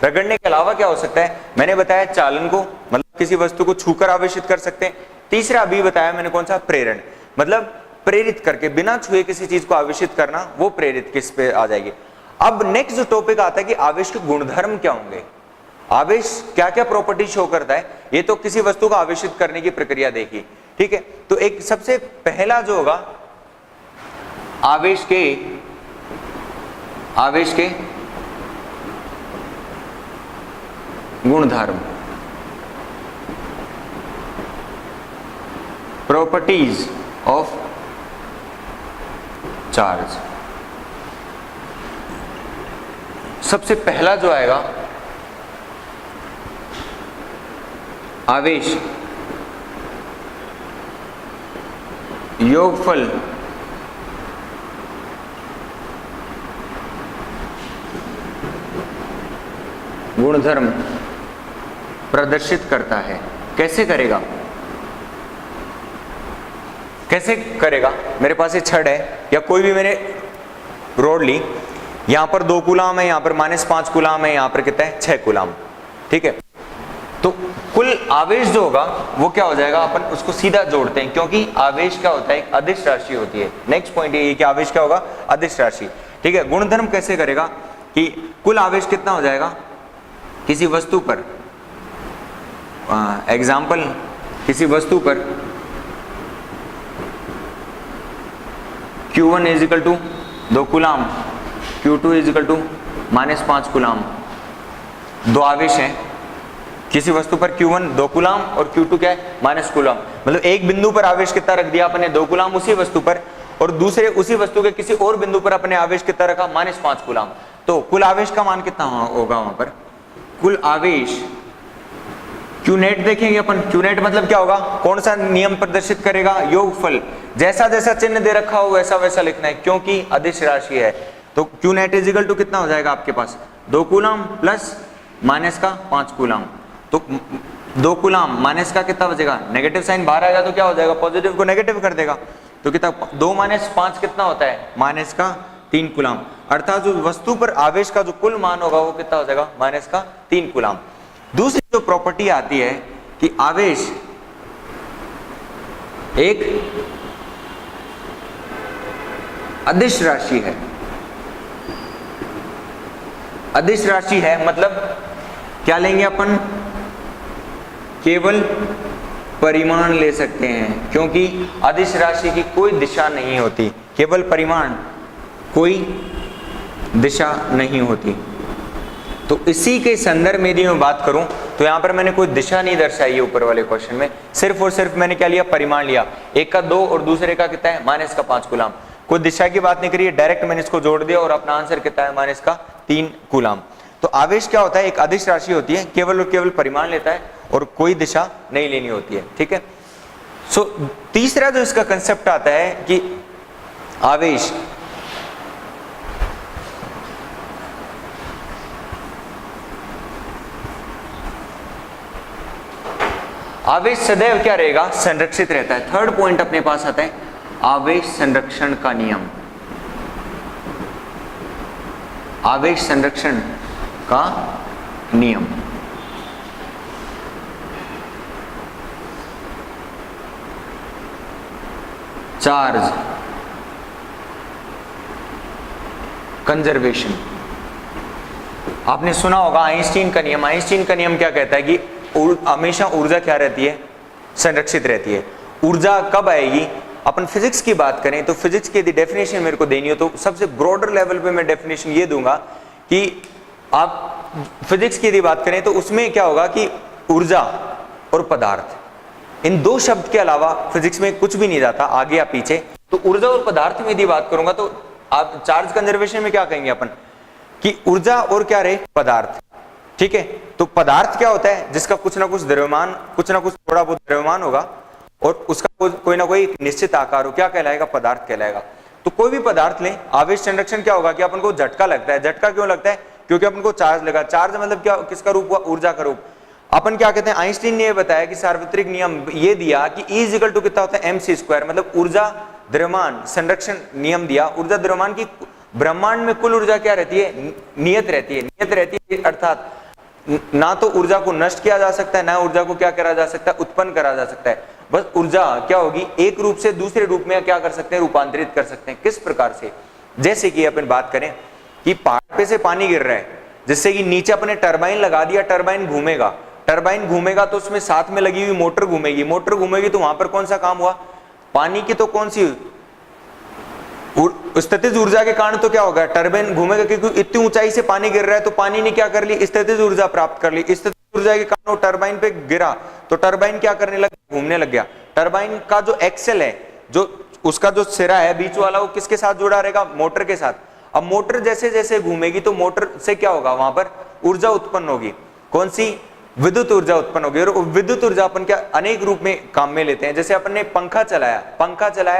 रगड़ने के अलावा क्या हो सकता है, मैंने बताया चालन को, मतलब किसी वस्तु को छूकर आवेशित कर सकते हैं। तीसरा अभी बताया मैंने कौन सा, प्रेरण, मतलब प्रेरित करके बिना छुए किसी चीज को आवेशित करना, वो प्रेरित किस पे आ जाएगी। अब नेक्स्ट जो टॉपिक आता है कि आवेश के गुणधर्म क्या होंगे, आवेश क्या क्या प्रॉपर्टी शो करता है, ये तो किसी वस्तु को आवेशित करने की प्रक्रिया देखी, ठीक है। तो एक सबसे पहला जो होगा आवेश के गुणधर्म, प्रॉपर्टीज ऑफ चार्ज। सबसे पहला जो आएगा आवेश योगफल गुणधर्म प्रदर्शित करता है। कैसे करेगा, कैसे करेगा, मेरे पास ये छड़ है या कोई भी मैंने रोड ली, यहां पर 2 कूलाम है, यहां पर -5 कूलाम है, यहां पर कितना है 6 कूलाम, ठीक है। तो कुल आवेश जो होगा वो क्या हो जाएगा, अपन उसको सीधा जोड़ते हैं, क्योंकि आवेश क्या होता है, एक अदिश राशि होती है। नेक्स्ट पॉइंट ये कि आवेश क्या होगा, अदिश राशि, ठीक है। गुणधर्म कैसे करेगा कि कुल आवेश कितना हो जाएगा किसी वस्तु पर, एग्जाम्पल किसी वस्तु पर Q1 = 2 कूलाम, Q2 = -5 कूलाम, दो आवेश हैं किसी वस्तु पर, Q1 2 कूलाम और Q2 क्या है, -, कूलाम। मतलब एक बिंदु पर आवेश कितना रख दिया अपने, 2 कूलाम उसी वस्तु पर, और दूसरे उसी वस्तु के किसी और बिंदु पर अपने आवेश कितना रखा, -5 कूलाम। तो कुल आवेश का मान कितना होगा वहां पर, कुल आवेश Q नेट देखेंगे अपन, Q नेट मतलब क्या होगा, कौन सा नियम प्रदर्शित करेगा, योगफल, जैसा जैसा चिन्ह दे रखा हो वैसा वैसा लिखना है, क्योंकि अदिश राशि है। तो Q नेट = कितना हो जाएगा आपके पास, 2 कूलाम प्लस -5 कूलाम। तो 2 कूलाम माइनस का कितना बचेगा, नेगेटिव साइन बाहर आएगा तो क्या हो जाएगा, पॉजिटिव को नेगेटिव कर देगा। तो कितना, 2 - 5 कितना होता है, -3 कूलाम। अर्थात जो वस्तु पर आवेश का जो कुल मान होगा वो कितना हो जाएगा, -3 कूलाम। दूसरी जो प्रॉपर्टी आती है कि आवेश एक अदिश राशि है। अदिश राशि है मतलब क्या लेंगे अपन, केवल परिमाण ले सकते हैं, क्योंकि अदिश राशि की कोई दिशा नहीं होती, केवल परिमाण, कोई दिशा नहीं होती। तो इसी के संदर्भ में यदि मैं बात करूं तो यहां पर मैंने कोई दिशा नहीं दर्शाई है ऊपर वाले क्वेश्चन में, सिर्फ और सिर्फ मैंने क्या लिया, परिमाण लिया। एक का 2 और दूसरे का कितना है, -5 कूलाम। कोई दिशा की बात नहीं करी, डायरेक्ट मैंने इसको जोड़ दिया और अपना आंसर कितना है, -3 कूलाम। तो आवेश क्या होता है, एक अदिश राशि होती है, केवल और केवल परिमाण लेता है और कोई दिशा नहीं लेनी होती है, ठीक है। सो तीसरा जो इसका कंसेप्ट आता है कि आवेश सदैव क्या रहेगा, संरक्षित रहता है। थर्ड पॉइंट अपने पास आता है आवेश संरक्षण का नियम। आवेश संरक्षण का नियम, चार्ज कंजर्वेशन। आपने सुना होगा आइंस्टीन का नियम। आइंस्टीन का नियम क्या कहता है कि हमेशा ऊर्जा क्या रहती है, संरक्षित रहती है। ऊर्जा कब आएगी, अपन फिजिक्स की बात करें तो फिजिक्स की यदि डेफिनेशन मेरे को देनी हो तो सबसे ब्रॉडर लेवल पे मैं डेफिनेशन ये दूंगा कि आप फिजिक्स की यदि बात करें तो उसमें क्या होगा कि ऊर्जा और पदार्थ, इन दो शब्द के अलावा फिजिक्स में कुछ भी नहीं जाता आगे या पीछे। तो ऊर्जा और पदार्थ में यदि बात करूंगा तो आप चार्ज कंजर्वेशन में क्या कहेंगे अपन कि ऊर्जा और क्या रहे, पदार्थ, ठीक है। तो पदार्थ क्या होता है, जिसका कुछ ना कुछ द्रव्यमान, कुछ ना कुछ थोड़ा बहुत द्रव्यमान होगा और उसका कोई ना कोई निश्चित आकार हो, क्या कहलाएगा, पदार्थ कहलाएगा। तो कोई भी पदार्थ लें, आवेश संरक्षण क्या होगा कि अपन को झटका लगता है। झटका क्यों लगता है, क्योंकि अपन को चार्ज लगा। चार्ज मतलब क्या, किसका रूप हुआ, ऊर्जा का रूप। अपन क्या कहते हैं, आइंस्टीन ने बताया कि सार्वत्रिक नियम ये दिया कि E = कितना होता है, mc², मतलब ऊर्जा द्रव्यमान संरक्षण नियम दिया। ऊर्जा द्रव्यमान की ब्रह्मांड में कुल ऊर्जा क्या रहती है, नियत रहती है, नियत रहती है। अर्थात ना तो ऊर्जा को नष्ट किया जा सकता है, ना ऊर्जा को क्या करा जा सकता है, उत्पन्न करा जा सकता है। बस ऊर्जा क्या होगी, एक रूप से दूसरे रूप में क्या कर सकते हैं, रूपांतरित कर सकते हैं। किस प्रकार से, जैसे कि अपन बात करें कि पहाड़ पे से पानी गिर रहा है, जिससे कि नीचे अपने टरबाइन लगा दिया, टरबाइन घूमेगा, टरबाइन घूमेगा तो उसमें साथ में लगी हुई मोटर घूमेगी, मोटर घूमेगी तो वहां पर कौन सा काम हुआ, पानी की तो कौन सी स्थितिज ऊर्जा के कारण तो क्या होगा, टरबाइन घूमेगा, क्योंकि इतनी ऊंचाई से पानी गिर रहा है तो पानी ने क्या कर ली, स्थितिज ऊर्जा प्राप्त कर ली। स्थितिज ऊर्जा के कारण वो टरबाइन पे गिरा तो टरबाइन क्या करने लगा, घूमने लग गया। टरबाइन का जो एक्सेल है, जो उसका जो सिरा है बीच वाला, वो किसके साथ जुड़ा रहेगा, मोटर के साथ। अब मोटर जैसे जैसे घूमेगी तो मोटर से क्या होगा, वहां पर ऊर्जा उत्पन्न होगी, कौन सी, विद्युत ऊर्जा उत्पन्न होगी। और विद्युत ऊर्जा अपन क्या अनेक रूप में काम में लेते हैं। जैसे अपन ने पंखा चलाया,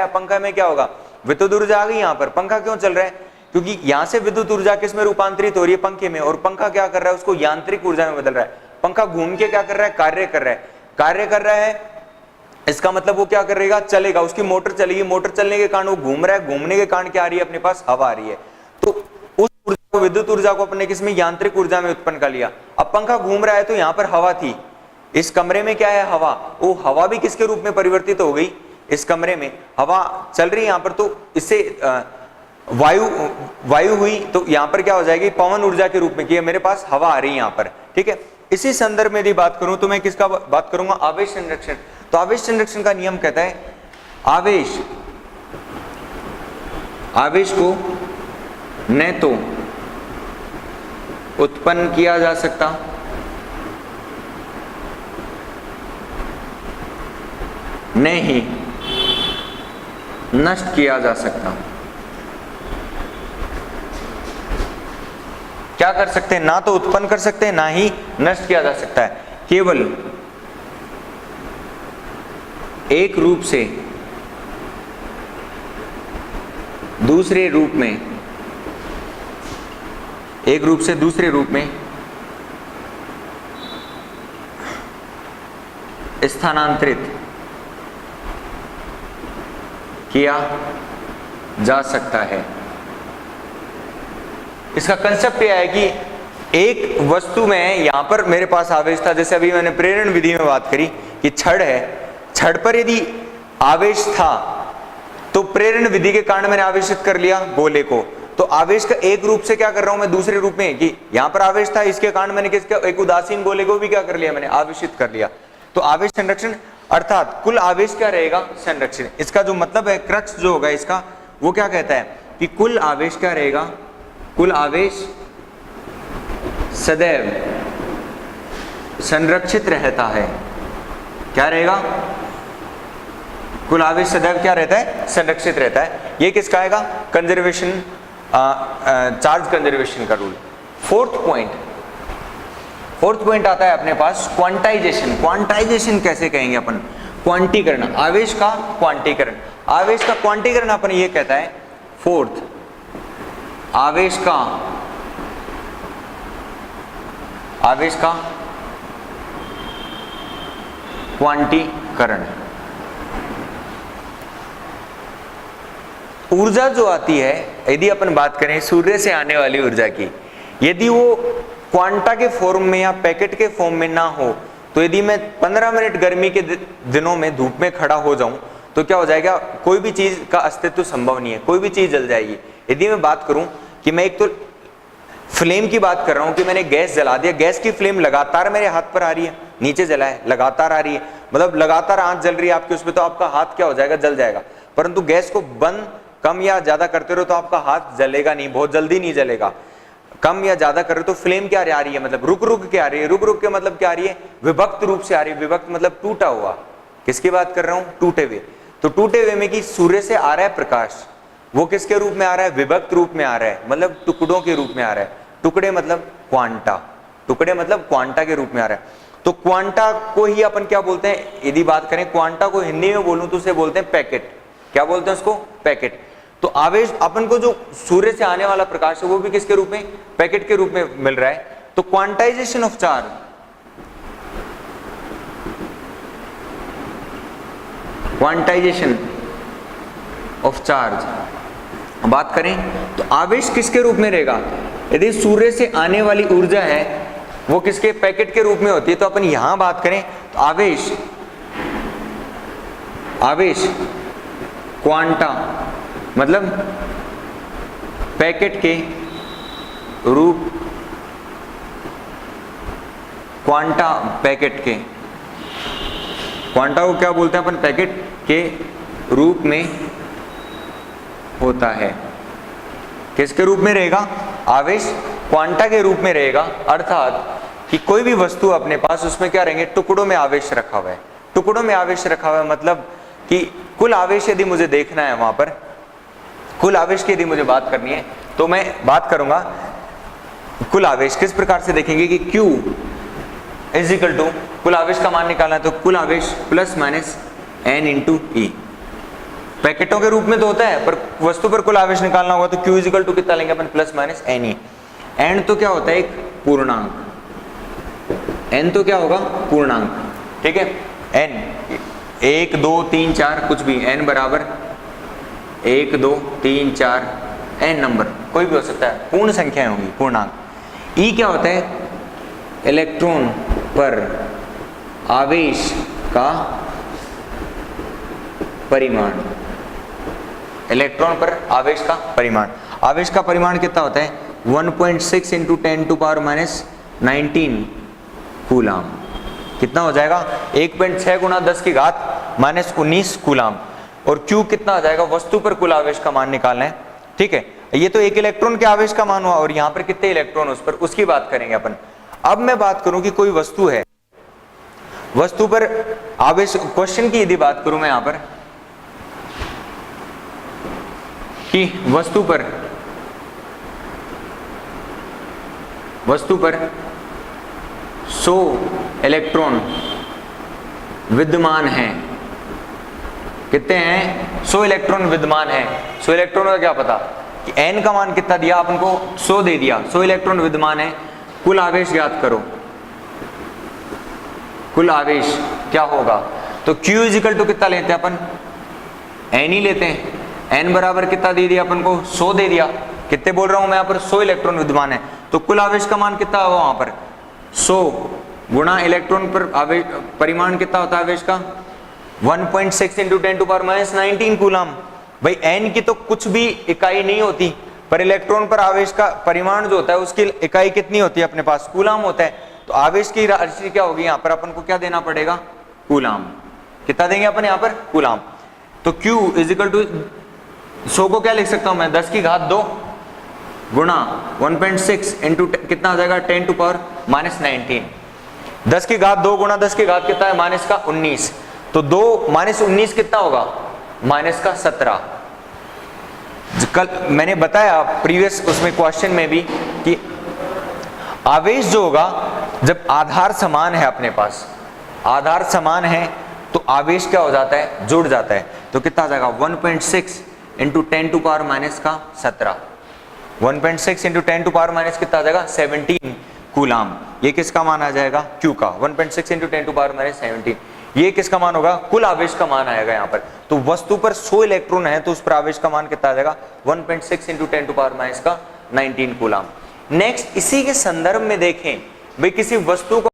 पंखा में क्या होगा, विद्युत ऊर्जा आ गई। यहाँ पर पंखा क्यों चल रहा है, क्योंकि यहाँ से विद्युत ऊर्जा किस में रूपांतरित हो रही है, पंखे में, और पंखा क्या कर रहा है, उसको यांत्रिक ऊर्जा में बदल रहा है। पंखा घूम के क्या कर रहा है, कार्य कर रहा है। इसका मतलब वो क्या करेगा, चलेगा, उसकी मोटर चलेगी, मोटर चलने के कारण वो घूम रहा है, घूमने के कारण क्या आ रही है, अपने पास हवा आ रही है। तो उस ऊर्जा को, विद्युत ऊर्जा को अपने किसमें, यांत्रिक ऊर्जा में उत्पन्न कर लिया। अब पंखा घूम रहा है तो यहाँ पर हवा थी, इस कमरे में क्या है, हवा, वो हवा भी किसके रूप में परिवर्तित हो गई, इस कमरे में हवा चल रही है यहाँ पर, तो इससे वायु हुई, तो यहाँ पर क्या हो जाएगी, पवन ऊर्जा के रूप में, कि मेरे पास हवा आ रही है यहाँ पर, ठीक है। इसी संदर्भ में यदि बात करूं तो मैं किसका बात करूंगा, आवेश संरक्षण। तो आवेश संरक्षण का नियम कहता है, आवेश को न तो उत्पन्न किया जा सकता, न ही नष्ट किया जा सकता। क्या कर सकते हैं, ना तो उत्पन्न कर सकते हैं, ना ही नष्ट किया जा सकता है। केवल एक रूप से दूसरे रूप में, एक रूप से दूसरे रूप में स्थानांतरित किया जा सकता है। इसका कंसेप्ट यह है कि एक वस्तु में, यहां पर मेरे पास आवेश था, जैसे अभी मैंने प्रेरण विधि में बात करी कि छड़ है, छड़ पर यदि आवेश था तो प्रेरण विधि के कारण मैंने आवेशित कर लिया गोले को। तो आवेश का एक रूप से क्या कर रहा हूं मैं, दूसरे रूप में, कि यहां पर आवेश था, इसके कारण मैंने किसका, एक उदासीन गोले को भी क्या कर लिया, मैंने आवेशित कर लिया। तो आवेश संरक्षण अर्थात कुल आवेश क्या रहेगा, संरक्षण। इसका जो मतलब है, क्रक्स जो होगा इसका, वो क्या कहता है कि कुल आवेश क्या रहेगा, कुल आवेश सदैव संरक्षित रहता है। क्या रहेगा, कुल आवेश सदैव क्या रहता है, संरक्षित रहता है। ये किसका आएगा, कंजर्वेशन, चार्ज कंजर्वेशन का रूल। फोर्थ पॉइंट आता है अपने पास क्वांटाइजेशन। क्वांटाइजेशन कैसे कहेंगे अपन, क्वांटीकरण, आवेश का क्वांटीकरण। आवेश का क्वांटीकरण अपन ये कहता है, फोर्थ, आवेश का क्वांटीकरण। ऊर्जा जो आती है, यदि अपन बात करें सूर्य से आने वाली ऊर्जा की, यदि वो क्वांटा के फॉर्म में या पैकेट के फॉर्म में ना हो, तो यदि मैं 15 मिनट गर्मी के दिनों में धूप में खड़ा हो जाऊं तो क्या हो जाएगा, कोई भी चीज का अस्तित्व संभव नहीं है, कोई भी चीज जल जाएगी। यदि मैं बात करूं कि मैं एक तो फ्लेम की बात कर रहा हूं कि मैंने गैस जला दिया, गैस की फ्लेम लगातार मेरे हाथ पर आ रही है, नीचे जला है, लगातार आ रही है, मतलब लगातार आंच जल रही है आपके, उसमें तो आपका हाथ क्या हो जाएगा, जल जाएगा। परंतु गैस को बंद कम या ज्यादा करते रहो तो आपका हाथ जलेगा नहीं, बहुत जल्दी नहीं जलेगा। कम या ज्यादा कर रहे तो फ्लेम क्या आ रही है, मतलब रुक रुक के आ रही है। रुक रुक के मतलब क्या आ रही है, विभक्त रूप से आ रही है। विभक्त मतलब टूटा हुआ। किसकी बात कर रहा हूं, टूटे हुए। तो टूटे हुए में कि सूर्य से आ रहा है प्रकाश, वो किसके रूप में आ रहा है, विभक्त रूप में आ रहा है, मतलब टुकड़ों के रूप में आ रहा है। टुकड़े मतलब क्वांटा, टुकड़े मतलब क्वांटा के रूप में आ रहा है। तो क्वांटा को ही अपन क्या बोलते हैं, यदि बात करें क्वांटा को हिंदी में बोलूं तो उसे बोलते हैं पैकेट। क्या बोलते हैं उसको, पैकेट। तो आवेश अपन को जो सूर्य से आने वाला प्रकाश है वो भी किसके रूप में, पैकेट के रूप में मिल रहा है। तो quantization of charge, quantization of charge बात करें तो आवेश किसके रूप में रहेगा, यदि सूर्य से आने वाली ऊर्जा है वो किसके, पैकेट के रूप में होती है। तो अपन यहां बात करें तो आवेश, आवेश क्वांटा मतलब पैकेट के रूप, क्वांटा पैकेट के, क्वांटा को क्या बोलते हैं अपन, पैकेट के रूप में होता है। किसके रूप में रहेगा, आवेश क्वांटा के रूप में रहेगा, अर्थात कि कोई भी वस्तु अपने पास उसमें क्या रहेंगे, टुकड़ों में आवेश रखा हुआ है। टुकड़ों में आवेश रखा हुआ है मतलब कि कुल आवेश यदि मुझे देखना है, वहां पर कुल आवेश की यदि मुझे बात करनी है तो मैं बात करूंगा कुल आवेश किस प्रकार से देखेंगे कि Q इज इक्वल टू, कुल आवेश का मान निकालना है तो कुल आवेश प्लस माइनस N इंटू ई। पैकेटों के रूप में तो होता है, पर वस्तु पर कुल आवेश निकालना होगा तो Q इज इक्वल टू कितना लेंगे अपन, plus minus N E. N तो क्या होता है, एक पूर्णांक, एन तो क्या होगा, पूर्णांक, ठीक है। एन 1 2 3 4 कुछ भी, एन बराबर 1 2 3 4 एन नंबर कोई भी हो सकता है, पूर्ण संख्याएं होंगी, पूर्णांक। ई क्या होता है, इलेक्ट्रॉन पर आवेश का परिमाण, इलेक्ट्रॉन पर आवेश का परिमाण। आवेश का परिमाण कितना होता है, 1.6 into 10 to power minus 19 coulomb. कितना हो जाएगा, 1.6 गुणा 10 की घात माइनस 19 कूलाम। और Q कितना आ जाएगा, वस्तु पर कुल आवेश का मान निकालना है, ठीक है। ये तो एक इलेक्ट्रॉन के आवेश का मान हुआ, और यहाँ पर कितने इलेक्ट्रॉन उस पर, उसकी बात करेंगे अपन। अब मैं बात करूं कि कोई वस्तु है, वस्तु पर आवेश, क्वेश्चन की यदि बात करूं मैं यहां पर कि वस्तु पर 100 इलेक्ट्रॉन विद्यमान हैं। कितने हैं, 100 इलेक्ट्रॉन विद्यमान हैं। 100 इलेक्ट्रॉन का क्या पता कि n का मान कितना दिया अपन को, 100 दे दिया, 100 इलेक्ट्रॉन विद्यमान है। कुल आवेश ज्ञात करो, कुल आवेश क्या होगा, तो Q इजिकल टू कितना लेते हैं अपन, n ही लेते हैं। n बराबर कितना दे दिया अपन को, 100 दे दिया। कितने बोल रहा हूं मैं यहाँ पर, 100 इलेक्ट्रॉन विद्यमान है, तो कुल आवेश का मान कितना होगा वहां पर, 100 गुणा इलेक्ट्रॉन पर आवेश, परिमाण कितना होता है आवेश का, 1.6 into 10 to power minus 19 coulomb. भाई n की तो कुछ भी इकाई नहीं होती, पर इलेक्ट्रॉन पर आवेश का परिमाण जो होता है उसकी इकाई कितनी होती है अपने पास, कूलाम होता है। तो आवेश की राशि क्या होगी, यहाँ पर अपन को क्या देना पड़ेगा, कूलाम। कितना देंगे अपन यहाँ पर, कूलाम। तो Q इज इक्वल टू 100 को क्या लिख सकता हूं मैं, 10 की घात 2 गुणा 1.6 इंटू कितना आ जाएगा, 10 टू पावर माइनस 19। 10 की घात 2 गुणा 10 की घात कितना है, माइनस का 19। तो 2 माइनस 19 कितना होगा, माइनस का 17। कल मैंने बताया प्रीवियस उसमें क्वेश्चन में भी कि आवेश जो होगा, जब आधार समान है अपने पास, आधार समान है तो आवेश क्या हो जाता है, जुड़ जाता है। तो कितना आ जाएगा, 1.6 इंटू 10 टू पावर माइनस का 17, 1.6 इंटू 10 टू पावर माइनस कितना आ जाएगा, 17 कूलाम। ये किसका मान आ जाएगा, Q का, 1.6 इंटू 10 टू पावर माइनस 17। ये किसका मान होगा, कुल आवेश का मान आएगा यहाँ पर। तो वस्तु पर 100 इलेक्ट्रॉन है तो उस पर आवेश का मान कितना आ जाएगा, 1.6 इंटू 10 टू पावर माइनस का 19 कूलाम। नेक्स्ट, इसी के संदर्भ में देखें, भाई किसी वस्तु को